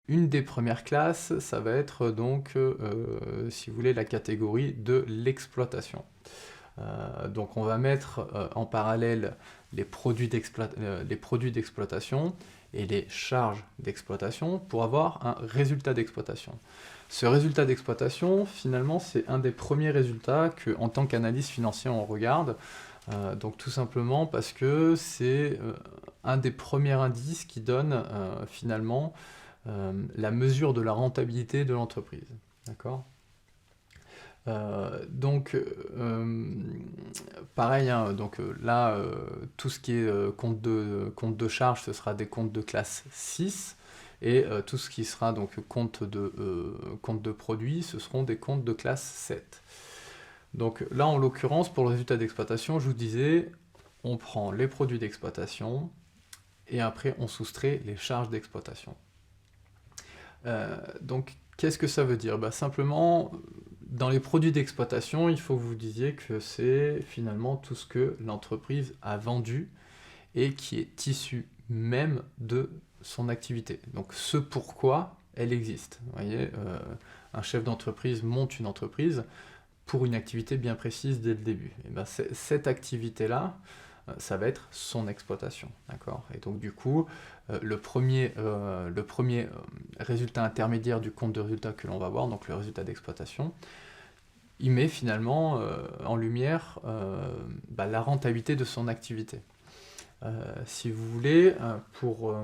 une des premières classes, ça va être donc, si vous voulez, la catégorie de l'exploitation. Donc on va mettre en parallèle les produits d'exploitation et les charges d'exploitation pour avoir un résultat d'exploitation. Ce résultat d'exploitation, finalement, c'est un des premiers résultats qu'en tant qu'analyste financier, on regarde. Donc tout simplement parce que c'est un des premiers indices qui donne finalement la mesure de la rentabilité de l'entreprise. D'accord ? Donc, pareil, hein, donc là, tout ce qui est compte de charge, ce sera des comptes de classe 6, et tout ce qui sera donc compte de produit, ce seront des comptes de classe 7. Donc là, en l'occurrence, pour le résultat d'exploitation, je vous disais, on prend les produits d'exploitation, et après on soustrait les charges d'exploitation. Donc, qu'est-ce que ça veut dire? Bah, simplement, dans les produits d'exploitation, il faut que vous disiez que c'est finalement tout ce que l'entreprise a vendu et qui est issu même de son activité. Donc ce pourquoi elle existe. Vous voyez, un chef d'entreprise monte une entreprise pour une activité bien précise dès le début. Et ben, cette activité-là, ça va être son exploitation. D'accord ? Et donc du coup, le premier résultat intermédiaire du compte de résultat que l'on va voir, donc le résultat d'exploitation, il met finalement en lumière la rentabilité de son activité. Si vous voulez, pour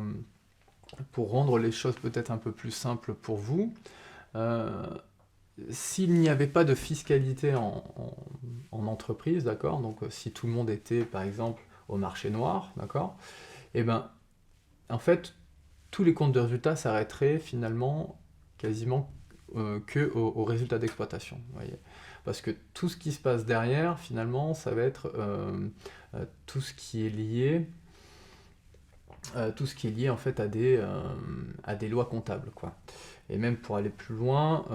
rendre les choses peut-être un peu plus simples pour vous, s'il n'y avait pas de fiscalité en entreprise, d'accord, donc si tout le monde était par exemple au marché noir, d'accord, et ben en fait tous les comptes de résultats s'arrêteraient finalement quasiment que au résultat d'exploitation, vous voyez. Parce que tout ce qui se passe derrière, finalement, ça va être tout ce qui est lié en fait à des lois comptables, quoi. Et même pour aller plus loin,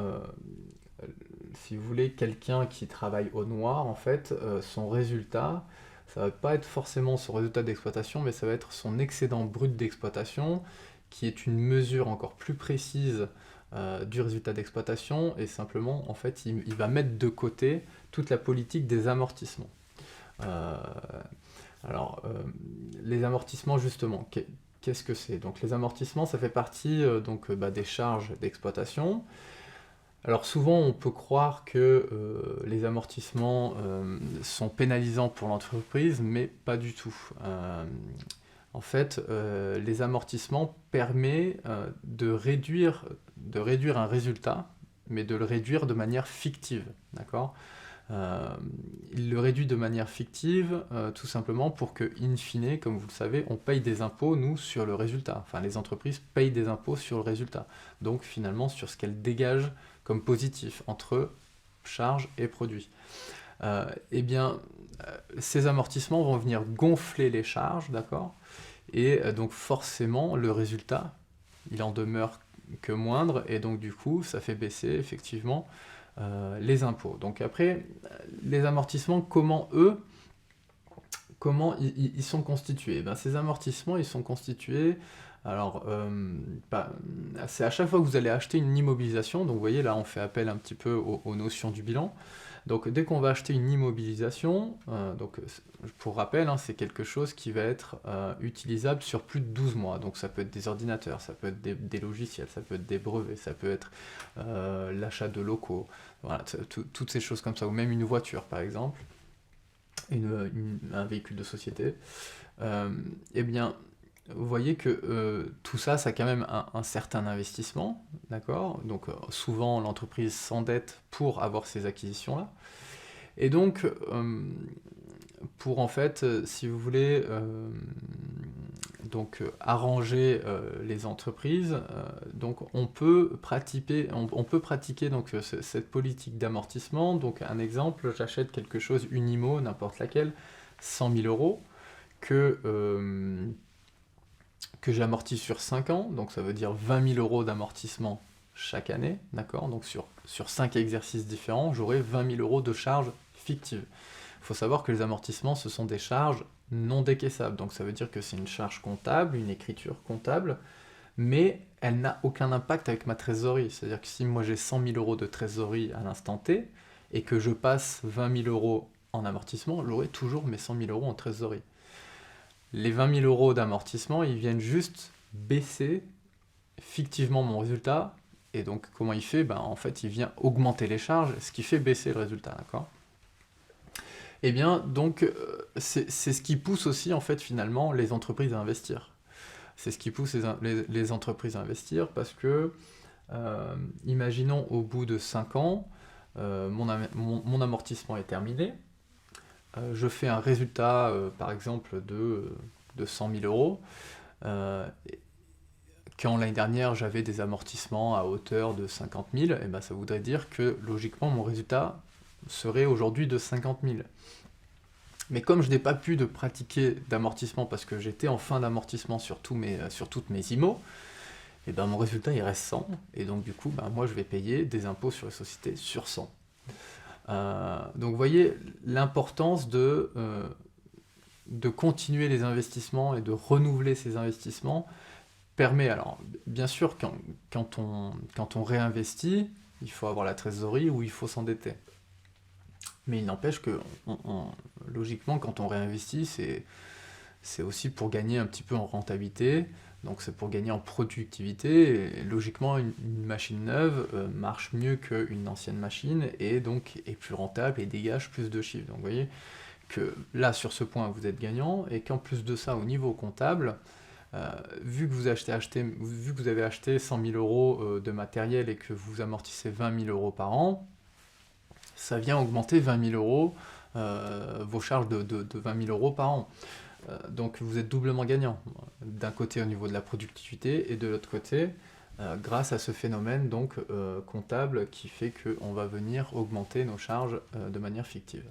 si vous voulez, quelqu'un qui travaille au noir, en fait, son résultat, ça va pas être forcément son résultat d'exploitation, mais ça va être son excédent brut d'exploitation, qui est une mesure encore plus précise du résultat d'exploitation, et simplement, en fait, il va mettre de côté toute la politique des amortissements. Euh, les amortissements, justement, qu'est-ce que c'est? Donc les amortissements, ça fait partie des charges d'exploitation. Alors souvent, on peut croire que les amortissements sont pénalisants pour l'entreprise, mais pas du tout. En fait, les amortissements permettent de réduire un résultat, mais de le réduire de manière fictive, d'accord ? Il le réduit de manière fictive, tout simplement pour que, in fine, comme vous le savez, on paye des impôts, nous, sur le résultat. Enfin, les entreprises payent des impôts sur le résultat. Donc, finalement, sur ce qu'elles dégagent comme positif entre charges et produits. Ces amortissements vont venir gonfler les charges, d'accord ? Et donc, forcément, le résultat, il en demeure que moindre, et donc, du coup, ça fait baisser, effectivement, les impôts. Donc après, les amortissements, comment ils sont constitués? Ces amortissements, ils sont constitués, alors, c'est à chaque fois que vous allez acheter une immobilisation, donc vous voyez, là, on fait appel un petit peu aux notions du bilan. Donc dès qu'on va acheter une immobilisation, pour rappel, hein, c'est quelque chose qui va être utilisable sur plus de 12 mois. Donc ça peut être des ordinateurs, ça peut être des logiciels, ça peut être des brevets, ça peut être l'achat de locaux, voilà, toutes ces choses comme ça, ou même une voiture par exemple, un véhicule de société. Eh bien, vous voyez que tout ça, ça a quand même un certain investissement, d'accord? Donc souvent l'entreprise s'endette pour avoir ces acquisitions-là. Et donc, pour en fait, si vous voulez, arranger les entreprises, donc on peut pratiquer donc, cette politique d'amortissement. Donc un exemple, j'achète quelque chose, une IMO, n'importe laquelle, 100 000 euros, que j'amortis sur 5 ans, donc ça veut dire 20 000 euros d'amortissement chaque année, d'accord? Donc sur 5 exercices différents, j'aurai 20 000 euros de charges fictives. Il faut savoir que les amortissements, ce sont des charges non décaissables, donc ça veut dire que c'est une charge comptable, une écriture comptable, mais elle n'a aucun impact avec ma trésorerie. C'est-à-dire que si moi j'ai 100 000 euros de trésorerie à l'instant T, et que je passe 20 000 euros en amortissement, j'aurai toujours mes 100 000 euros en trésorerie. Les 20 000 euros d'amortissement, ils viennent juste baisser fictivement mon résultat. Et donc, comment il fait? Ben, en fait, il vient augmenter les charges, ce qui fait baisser le résultat, d'accord? Eh bien, donc, c'est ce qui pousse aussi, en fait, finalement, les entreprises à investir. C'est ce qui pousse les entreprises à investir parce que, imaginons au bout de 5 ans, mon amortissement est terminé, je fais un résultat, par exemple, de 100 000 euros, euh, quand l'année dernière j'avais des amortissements à hauteur de 50 000, et ben ça voudrait dire que logiquement mon résultat serait aujourd'hui de 50 000. Mais comme je n'ai pas pu de pratiquer d'amortissement parce que j'étais en fin d'amortissement sur toutes mes IMO, et ben mon résultat il reste 100, et donc du coup ben, moi je vais payer des impôts sur les sociétés sur 100. Donc vous voyez l'importance de continuer les investissements et de renouveler ces investissements permet, alors bien sûr quand on réinvestit, il faut avoir la trésorerie ou il faut s'endetter. Mais il n'empêche que logiquement quand on réinvestit, c'est aussi pour gagner un petit peu en rentabilité, donc c'est pour gagner en productivité, et logiquement une machine neuve marche mieux qu'une ancienne machine, et donc est plus rentable et dégage plus de chiffres. Donc vous voyez que là sur ce point vous êtes gagnant, et qu'en plus de ça au niveau comptable, vu que vu que vous avez acheté 100 000 euros de matériel et que vous amortissez 20 000 euros par an, ça vient augmenter 20 000 euros, vos charges de 20 000 euros par an. Donc vous êtes doublement gagnant, d'un côté au niveau de la productivité et de l'autre côté grâce à ce phénomène donc comptable qui fait qu'on va venir augmenter nos charges de manière fictive.